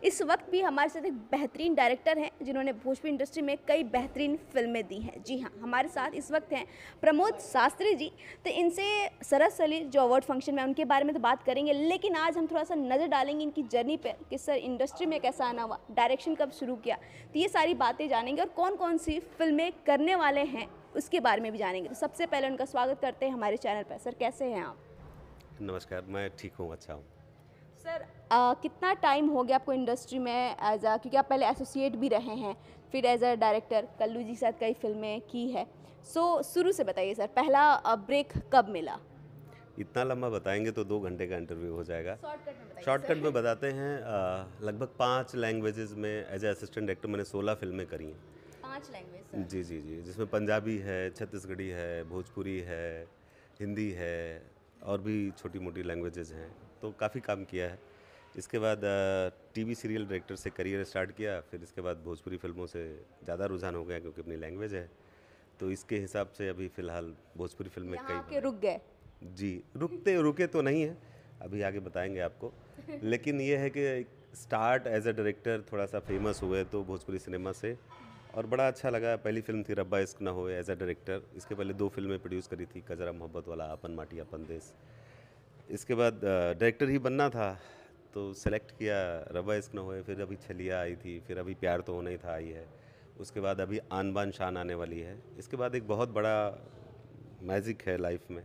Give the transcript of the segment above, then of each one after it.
इस वक्त भी हमारे साथ एक बेहतरीन डायरेक्टर हैं जिन्होंने भोजपुरी इंडस्ट्री में कई बेहतरीन फिल्में दी हैं। जी हाँ, हमारे साथ इस वक्त हैं प्रमोद शास्त्री जी। तो इनसे सरस अली जो अवार्ड फंक्शन में उनके बारे में तो बात करेंगे, लेकिन आज हम थोड़ा सा नज़र डालेंगे इनकी जर्नी पर कि सर इंडस्ट्री में कैसा आना हुआ, डायरेक्शन कब शुरू किया, तो ये सारी बातें जानेंगे और कौन कौन सी फिल्में करने वाले हैं उसके बारे में भी जानेंगे। तो सबसे पहले उनका स्वागत करते हैं हमारे चैनल पर। सर कैसे हैं आप? नमस्कार, मैं ठीक हूँ, अच्छा हूँ। सर कितना टाइम हो गया आपको इंडस्ट्री में एज अ, क्योंकि आप पहले एसोसिएट भी रहे हैं, फिर एज अ डायरेक्टर कल्लू जी के साथ कई फिल्में की है। शुरू से बताइए सर, पहला ब्रेक कब मिला? इतना लंबा बताएंगे तो 2 घंटे का इंटरव्यू हो जाएगा। शॉर्टकट में बताइए शॉर्टकट सर। में बताते हैं। लगभग 5 लैंग्वेजेस में एज ए असिस्टेंट डायरेक्टर मैंने 16 फिल्में करी हैं। 5 लैंग्वेज सर। जी जी जी, जिसमें पंजाबी है, छत्तीसगढ़ी है, भोजपुरी है, हिंदी है और भी छोटी मोटी लैंग्वेजेस हैं, तो काफ़ी काम किया है। इसके बाद टीवी सीरियल डायरेक्टर से करियर स्टार्ट किया, फिर इसके बाद भोजपुरी फिल्मों से ज़्यादा रुझान हो गया क्योंकि अपनी लैंग्वेज है, तो इसके हिसाब से अभी फ़िलहाल भोजपुरी फिल्में यहाँ कई आके बनाई। रुक गए? जी, रुके तो नहीं हैं, अभी आगे बताएँगे आपको। लेकिन ये है कि स्टार्ट एज़ अ डायरेक्टर थोड़ा-सा फेमस हुए तो भोजपुरी सिनेमा से, और बड़ा अच्छा लगा। पहली फ़िल्म थी रब्बा इश्क ना होए एज़ अ डायरेक्टर। इसके पहले 2 फ़िल्में प्रोड्यूस करी थी, कजरा मोहब्बत वाला, अपन माटी अपन देश। इसके बाद डायरेक्टर ही बनना था, तो सेलेक्ट किया रब्बा इश्क ना होए, फिर अभी छलिया आई थी, फिर अभी प्यार तो होना ही था आई है। उसके बाद अभी आन बान शान आने वाली है। इसके बाद एक बहुत बड़ा मैजिक है लाइफ़ में,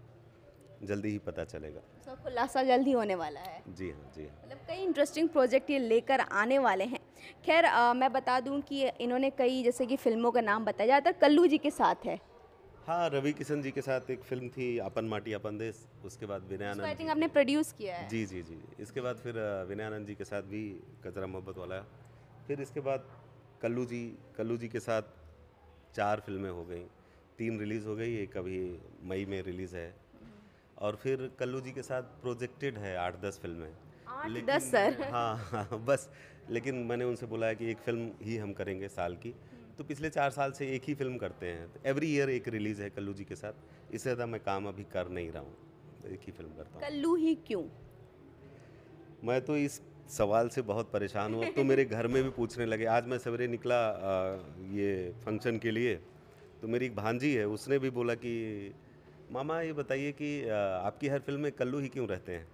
जल्दी ही पता चलेगा। उसका खुलासा जल्द ही होने वाला है। जी हाँ, जी हाँ। मतलब कई इंटरेस्टिंग प्रोजेक्ट ये लेकर आने वाले हैं। खैर मैं बता दूं कि इन्होंने कई जैसे कि फिल्मों का नाम बताया जाता है, कल्लू जी के साथ है। हाँ, रवि किशन जी के साथ एक फ़िल्म थी अपन माटी अपन देश, उसके बाद विनय उसको आई आनंद जी थिंक आपने के। प्रोड्यूस किया है। जी, जी, जी। इसके बाद फिर विनय आनंद जी के साथ भी कजरा मोहब्बत वाला। फिर इसके बाद कल्लू जी के साथ 4 फ़िल्में हो गईं, 3 रिलीज़ हो गई, एक अभी मई में रिलीज़ है। और फिर कल्लू जी के साथ प्रोजेक्टेड है 8-10 फ़िल्में। 8-10 लेकिन सर। हाँ, हाँ, बस। लेकिन मैंने उनसे बोला है कि एक फ़िल्म ही हम करेंगे साल की। तो पिछले 4 साल से एक ही फ़िल्म करते हैं। तो एवरी ईयर एक रिलीज़ है कल्लू जी के साथ। इससे ज़्यादा मैं काम अभी कर नहीं रहा हूँ। तो एक ही फ़िल्म करता हूँ। कल्लू ही क्यों? मैं तो इस सवाल से बहुत परेशान हूँ। अब तो मेरे घर में भी पूछने लगे। आज मैं सवेरे निकला ये फंक्शन के लिए, तो मेरी एक भांजी है, उसने भी बोला कि मामा ये बताइए कि आपकी हर फ़िल्म में कल्लू ही क्यों रहते हैं?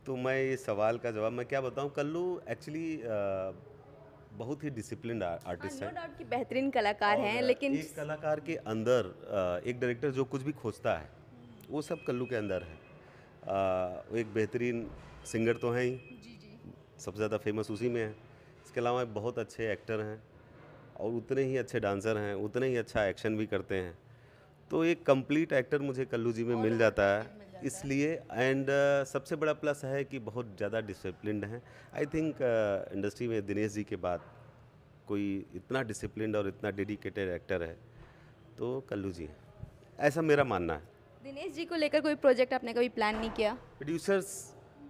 तो मैं ये सवाल का जवाब मैं क्या बताऊँ। कल्लू एक्चुअली बहुत ही डिसिप्लिन्ड हाँ, आर्टिस्ट नो हैं। डाउट कि बेहतरीन कलाकार और हैं, लेकिन एक कलाकार के अंदर एक डायरेक्टर जो कुछ भी खोजता है, वो सब कल्लू के अंदर है। वो एक बेहतरीन सिंगर तो हैं ही, जी जी। सबसे ज़्यादा फेमस उसी में है। इसके अलावा बहुत अच्छे एक्टर हैं और उतने ही अच्छे डांसर हैं, उतने ही अच्छा एक्शन भी करते हैं। तो एक कंप्लीट एक्टर मुझे कल्लू जी में ऑल मिल ओवर जाता है, पैकेज मिल जाता है। इसलिए। एंड सबसे बड़ा प्लस है कि बहुत ज़्यादा डिसिप्लिन्ड हैं। आई थिंक इंडस्ट्री में दिनेश जी के बाद कोई इतना डिसिप्लिन्ड और इतना डेडिकेटेड एक्टर है तो कल्लू जी हैं, ऐसा मेरा मानना है। दिनेश जी को लेकर कोई प्रोजेक्ट आपने कभी प्लान नहीं किया? प्रोड्यूसर्स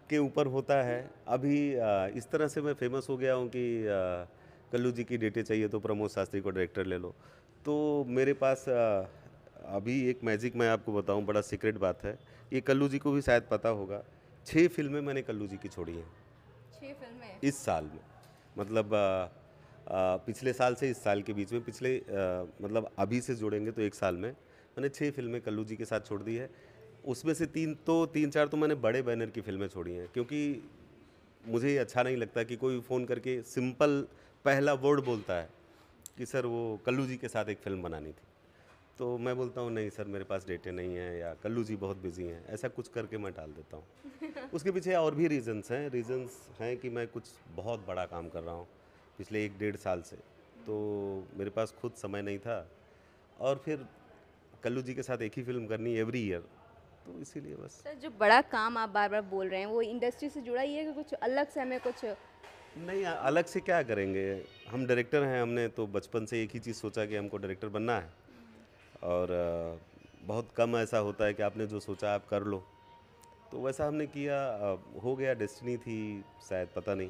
के ऊपर होता है। अभी इस तरह से मैं फेमस हो गया हूँ कि कल्लू जी की डेटें चाहिए तो प्रमोद शास्त्री को डायरेक्टर ले लो। तो मेरे पास अभी एक मैजिक मैं आपको बताऊँ, बड़ा सीक्रेट बात है, ये कल्लू जी को भी शायद पता होगा। 6 फिल्में मैंने कल्लू जी की छोड़ी हैं 6 फिल्में? इस साल में। मतलब पिछले साल से इस साल के बीच में, पिछले मतलब अभी से जोड़ेंगे तो 1 साल में मैंने 6 फिल्में कल्लू जी के साथ छोड़ दी है। उसमें से 3-4 तो मैंने बड़े बैनर की फिल्में छोड़ी हैं, क्योंकि मुझे ये अच्छा नहीं लगता कि कोई फ़ोन करके सिंपल पहला वर्ड बोलता है कि सर वो कल्लू जी के साथ एक फ़िल्म बनानी थी। तो मैं बोलता हूँ नहीं सर मेरे पास डेटें नहीं हैं, या कल्लू जी बहुत बिज़ी हैं, ऐसा कुछ करके मैं टाल देता हूँ। उसके पीछे और भी रीज़न्स हैं कि मैं कुछ बहुत बड़ा काम कर रहा हूँ पिछले 1-1.5 साल से, तो मेरे पास खुद समय नहीं था। और फिर कल्लू जी के साथ एक ही फ़िल्म करनी एवरी ईयर, तो इसीलिए बस। सर जो बड़ा काम आप बार बार बोल रहे हैं वो इंडस्ट्री से जुड़ा ही है कि कुछ अलग से हमें कुछ? नहीं, अलग से क्या करेंगे, हम डायरेक्टर हैं, हमने तो बचपन से एक ही चीज़ सोचा कि हमको डायरेक्टर बनना है। और बहुत कम ऐसा होता है कि आपने जो सोचा आप कर लो, तो वैसा हमने किया। हो गया, डेस्टिनी थी शायद, पता नहीं।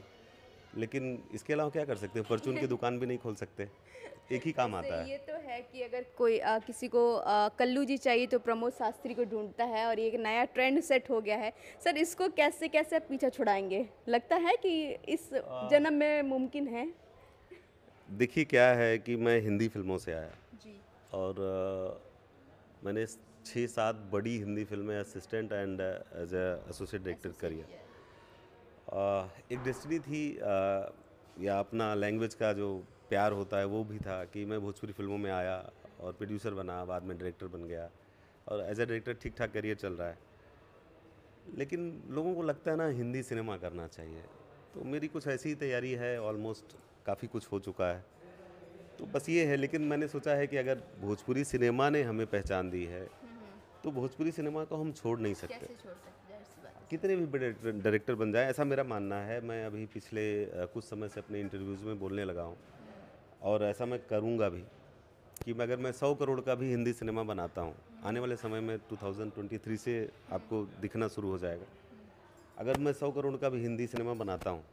लेकिन इसके अलावा क्या कर सकते हैं, परचून की दुकान भी नहीं खोल सकते, एक ही काम आता वैसे है। ये तो है कि अगर कोई किसी को कल्लू जी चाहिए तो प्रमोद शास्त्री को ढूंढता है, और ये एक नया ट्रेंड सेट हो गया है। सर इसको कैसे कैसे आप पीछा छुड़ाएंगे, लगता है कि इस जन्म में मुमकिन है? देखिए क्या है कि मैं हिंदी फिल्मों से आया, जी और मैंने 6-7 बड़ी हिंदी फिल्में assistant and as a associate director करी है। एक डेस्टिनी थी, या अपना लैंग्वेज का जो प्यार होता है वो भी था कि मैं भोजपुरी फिल्मों में आया और प्रोड्यूसर बना, बाद में डायरेक्टर बन गया, और एज ए डायरेक्टर ठीक ठाक करियर चल रहा है। लेकिन लोगों को लगता है ना हिंदी सिनेमा करना चाहिए, तो मेरी कुछ ऐसी ही तैयारी है, ऑलमोस्ट काफ़ी कुछ हो चुका है, तो बस ये है। लेकिन मैंने सोचा है कि अगर भोजपुरी सिनेमा ने हमें पहचान दी है तो भोजपुरी सिनेमा को हम छोड़ नहीं सकते, कैसे छोड़ सकते हैं, इस बात है। कितने भी बड़े डायरेक्टर बन जाए, ऐसा मेरा मानना है। मैं अभी पिछले कुछ समय से अपने इंटरव्यूज़ में बोलने लगा हूँ, और ऐसा मैं करूँगा भी, कि मैं अगर मैं 100 करोड़ का भी हिंदी सिनेमा बनाता हूँ, आने वाले समय में 2023 से आपको दिखना शुरू हो जाएगा। अगर मैं 100 करोड़ का भी हिंदी सिनेमा बनाता हूँ,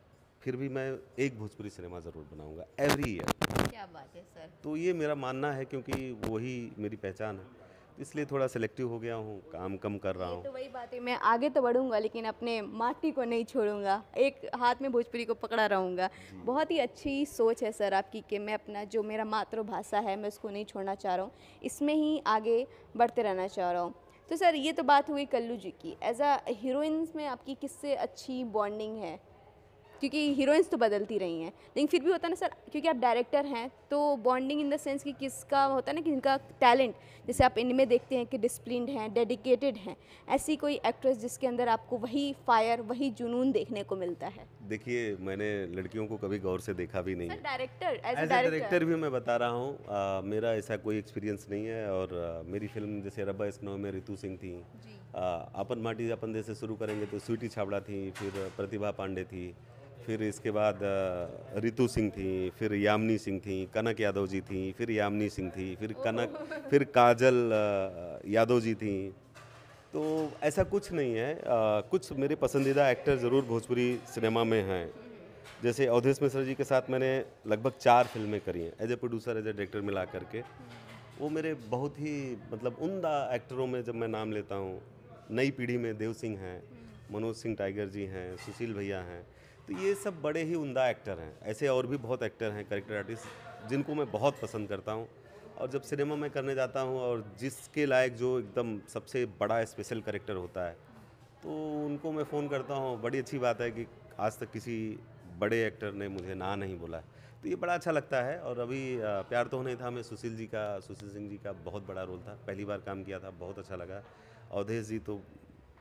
फिर भी मैं एक भोजपुरी सिनेमा ज़रूर बनाऊँगा एवरी ईयर। क्या बात है सर। तो ये मेरा मानना है, क्योंकि वही मेरी पहचान है, तो इसलिए थोड़ा सेलेक्टिव हो गया हूँ, काम कम कर रहा ये हूँ। तो वही बात है, मैं आगे तो बढ़ूंगा लेकिन अपने माटी को नहीं छोड़ूंगा, एक हाथ में भोजपुरी को पकड़ा रहूंगा। बहुत ही अच्छी सोच है सर आपकी कि मैं अपना जो मेरा मातृभाषा है मैं उसको नहीं छोड़ना चाह रहा हूँ, इसमें ही आगे बढ़ते रहना चाह रहा हूँ। तो सर ये तो बात हुई कल्लू जी की। एज अ हीरोइंस में आपकी किससे अच्छी बॉन्डिंग है? क्योंकि हीरोइंस तो बदलती रही हैं, लेकिन फिर भी होता है ना सर, क्योंकि आप डायरेक्टर हैं तो बॉन्डिंग इन द सेंस कि किसका होता है ना कि इनका टैलेंट, जैसे आप इनमें देखते हैं कि डिसिप्लिन्ड हैं, डेडिकेटेड हैं, ऐसी कोई एक्ट्रेस जिसके अंदर आपको वही फायर वही जुनून देखने को मिलता है? देखिए, मैंने लड़कियों को कभी गौर से देखा भी नहीं सर है। Director, as a as a director. Director भी मैं बता रहा हूँ, मेरा ऐसा कोई एक्सपीरियंस नहीं है। और मेरी फिल्म जैसे रब्बा स्नो में रितु सिंह थी, जी अपन माटी अपन देश से शुरू करेंगे तो स्वीटी छाबड़ा थी, फिर प्रतिभा पांडे थी, फिर इसके बाद रितु सिंह थी, फिर यामिनी सिंह थी, कनक यादव जी थी, फिर यामिनी सिंह थी, फिर काजल यादव जी थी। तो ऐसा कुछ नहीं है, कुछ मेरे पसंदीदा एक्टर ज़रूर भोजपुरी सिनेमा में हैं। जैसे अवधेश मिश्रा जी के साथ मैंने लगभग 4 फिल्में करी हैं, as a producer as a director मिला करके। वो मेरे बहुत ही मतलब उम्दा एक्टरों में जब मैं नाम लेता हूँ, नई पीढ़ी में देव सिंह हैं, मनोज सिंह टाइगर जी हैं, सुशील भैया हैं, तो ये सब बड़े ही उम्दा एक्टर हैं। ऐसे और भी बहुत एक्टर हैं, कैरेक्टर आर्टिस्ट, जिनको मैं बहुत पसंद करता हूँ। और जब सिनेमा में करने जाता हूँ और जिसके लायक जो एकदम सबसे बड़ा स्पेशल कैरेक्टर होता है, तो उनको मैं फ़ोन करता हूँ। बड़ी अच्छी बात है कि आज तक किसी बड़े एक्टर ने मुझे ना नहीं बोला है, तो ये बड़ा अच्छा लगता है। और अभी प्यार तो नहीं था में सुशील सिंह जी का बहुत बड़ा रोल था, पहली बार काम किया था, बहुत अच्छा लगा। अवधेश जी तो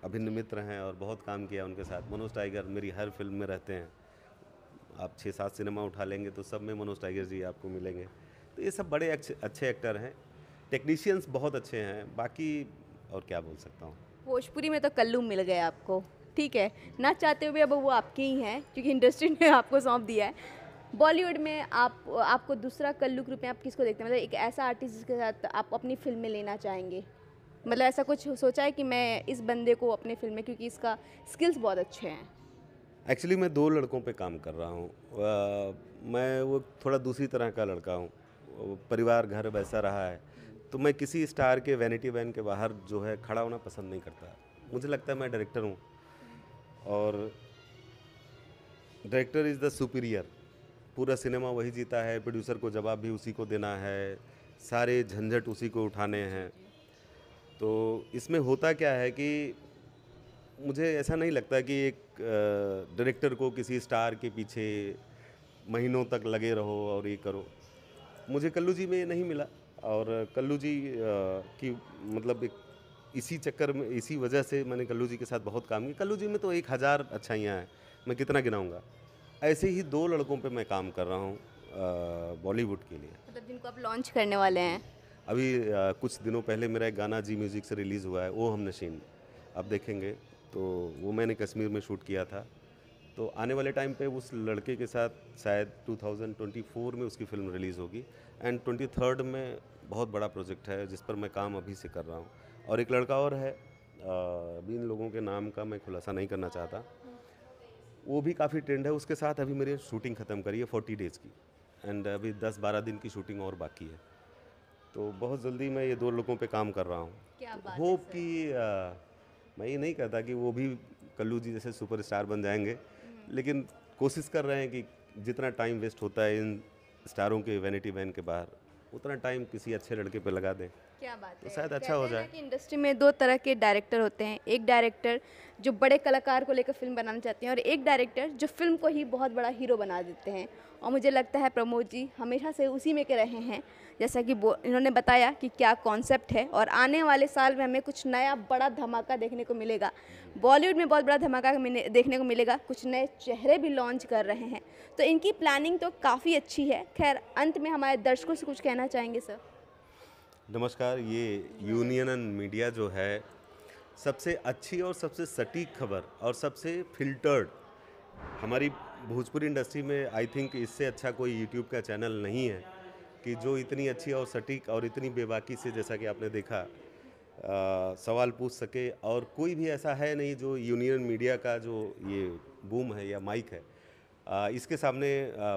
अभिन्न मित्र हैं और बहुत काम किया उनके साथ। मनोज टाइगर मेरी हर फिल्म में रहते हैं, आप 6-7 सिनेमा उठा लेंगे तो सब में मनोज टाइगर जी आपको मिलेंगे। तो ये सब बड़े अच्छे एक्टर हैं, टेक्नीशियंस बहुत अच्छे हैं, बाकी और क्या बोल सकता हूँ। भोजपुरी में तो कल्लू मिल गए आपको, ठीक है, ना चाहते हुए अब वो आपके ही हैं क्योंकि इंडस्ट्री ने आपको सौंप दिया है। बॉलीवुड में आपको दूसरा कल्लू के रूप में आप किसको देखते हैं, मतलब एक ऐसा आर्टिस्ट जिसके साथ आप अपनी फिल्म में लेना चाहेंगे? मतलब ऐसा कुछ सोचा है कि मैं इस बंदे को अपने फिल्म में, क्योंकि इसका स्किल्स बहुत अच्छे हैं? एक्चुअली मैं 2 लड़कों पे काम कर रहा हूँ। मैं वो थोड़ा दूसरी तरह का लड़का हूँ, परिवार घर वैसा रहा है, तो मैं किसी स्टार के वैनिटी वैन के बाहर जो है खड़ा होना पसंद नहीं करता। मुझे लगता है मैं डायरेक्टर हूँ, और डायरेक्टर इज़ द सुपीरियर। पूरा सिनेमा वही जीता है, प्रोड्यूसर को जवाब भी उसी को देना है, सारे झंझट उसी को उठाने हैं। तो इसमें होता क्या है कि मुझे ऐसा नहीं लगता कि एक डायरेक्टर को किसी स्टार के पीछे महीनों तक लगे रहो और ये करो। मुझे कल्लू जी में ये नहीं मिला, और कल्लू जी की मतलब एक इसी चक्कर में, इसी वजह से मैंने कल्लू जी के साथ बहुत काम किया। कल्लू जी में तो 1000 अच्छाइयाँ हैं, मैं कितना गिनाऊंगा। ऐसे ही 2 लड़कों पे मैं काम कर रहा हूँ बॉलीवुड के लिए। मतलब जिनको आप लॉन्च करने वाले हैं? अभी कुछ दिनों पहले मेरा एक गाना जी म्यूज़िक से रिलीज़ हुआ है, ओ हम नशीन, आप देखेंगे। तो वो मैंने कश्मीर में शूट किया था। तो आने वाले टाइम पे उस लड़के के साथ शायद 2024 में उसकी फ़िल्म रिलीज़ होगी, एंड 23rd में बहुत बड़ा प्रोजेक्ट है जिस पर मैं काम अभी से कर रहा हूँ। और एक लड़का और है, अभी इन लोगों के नाम का मैं खुलासा नहीं करना चाहता। वो भी काफ़ी ट्रेंड है। उसके साथ अभी मेरी शूटिंग ख़त्म करी है 40 डेज़ की, एंड अभी 10-12 दिन की शूटिंग और बाकी है। तो बहुत जल्दी मैं ये 2 लोगों पे काम कर रहा हूँ। क्या तो बात है होप सर। कि मैं ये नहीं कहता कि वो भी कल्लू जी जैसे सुपरस्टार बन जाएंगे, लेकिन कोशिश कर रहे हैं कि जितना टाइम वेस्ट होता है इन स्टारों के वैनिटी वैन के बाहर, उतना टाइम किसी अच्छे लड़के पे लगा दें क्या बात तो है। शायद अच्छा कहते हो हैं ना जाए। कि इंडस्ट्री में दो तरह के डायरेक्टर होते हैं, एक डायरेक्टर जो बड़े कलाकार को लेकर फिल्म बनाना चाहते हैं और एक डायरेक्टर जो फिल्म को ही बहुत बड़ा हीरो बना देते हैं। और मुझे लगता है प्रमोद जी हमेशा से उसी में के रहे हैं। जैसा कि इन्होंने बताया कि क्या कॉन्सेप्ट है और आने वाले साल में हमें कुछ नया बड़ा धमाका देखने को मिलेगा। बॉलीवुड में बहुत बड़ा धमाका देखने को मिलेगा, कुछ नए चेहरे भी लॉन्च कर रहे हैं, तो इनकी प्लानिंग तो काफ़ी अच्छी है। खैर अंत में हमारे दर्शकों से कुछ कहना चाहेंगे सर? नमस्कार। ये यूनियन एंड मीडिया जो है, सबसे अच्छी और सबसे सटीक खबर और सबसे फिल्टर्ड, हमारी भोजपुरी इंडस्ट्री में आई थिंक इससे अच्छा कोई यूट्यूब का चैनल नहीं है कि जो इतनी अच्छी और सटीक और इतनी बेबाकी से, जैसा कि आपने देखा, सवाल पूछ सके। और कोई भी ऐसा है नहीं जो यूनियन मीडिया का जो ये बूम है या माइक है, इसके सामने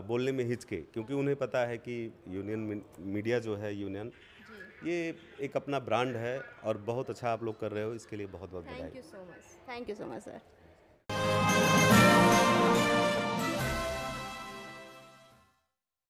बोलने में हिचके, क्योंकि उन्हें पता है कि यूनियन मीडिया जो है, यूनियन, ये एक अपना ब्रांड है और बहुत अच्छा आप लोग कर रहे हो, इसके लिए बहुत बहुत थैंक बधाई। You so much, thank you so much sir.